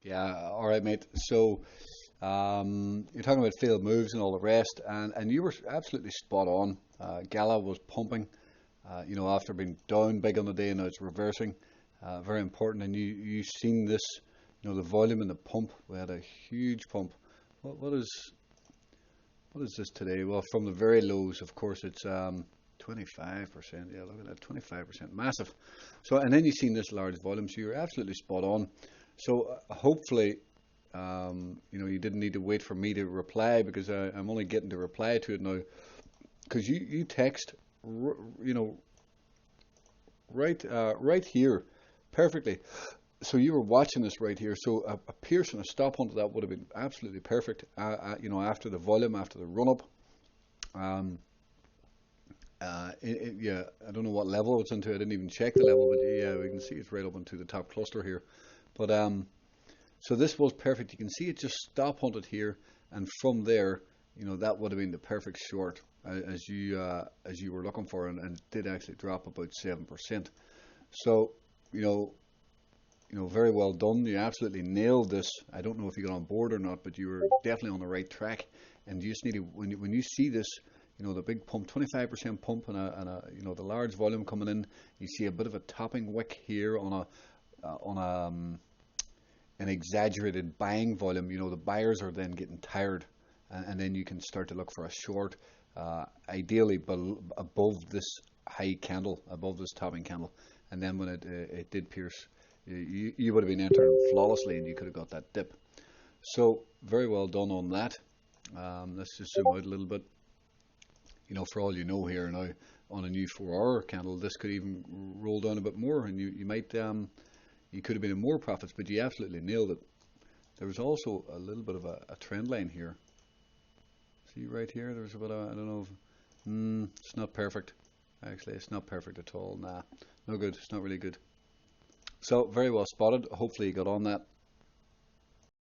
Yeah, all right, mate. So, you're talking about failed moves and all the rest, and you were absolutely spot on. GALA was pumping, after being down big on the day, and now it's reversing. Very important. And you seen this, the volume and the pump. We had a huge pump. What is this today? Well, from the very lows, of course, it's 25%. Yeah, look at that, 25%, massive. So, and then you've seen this large volume. So you're absolutely spot on. So hopefully, you didn't need to wait for me to reply because I'm only getting to reply to it now. Because you text, right here, perfectly. So you were watching this right here. So a pierce and a stop onto that would have been absolutely perfect. After the volume, after the run up. Um, yeah, I don't know what level it's into. I didn't even check the level, but yeah, we can see it's right up into the top cluster here. But so this was perfect. You can see it just stop hunted here, and from there, that would have been the perfect short as you were looking for, and it did actually drop about 7%. So, you know, very well done. You absolutely nailed this. I don't know if you got on board or not, but you were definitely on the right track. And you just need to, when you see this, the big pump, 25% pump, the large volume coming in. You see a bit of a topping wick here on an exaggerated buying volume. The buyers are then getting tired, and then you can start to look for a short, ideally above this high candle, above this topping candle, and then when it did pierce, you would have been entering flawlessly, and you could have got that dip. So very well done on that. Let's just zoom out a little bit. For all you know here now, on a new 4-hour candle, this could even roll down a bit more, and you might you could have been in more profits, but you absolutely nailed it. There was also a little bit of a trend line here. See right here, there's a bit of, I don't know if, it's not perfect. Actually, it's not perfect at all. Nah, no good. It's not really good. So very well spotted. Hopefully you got on that.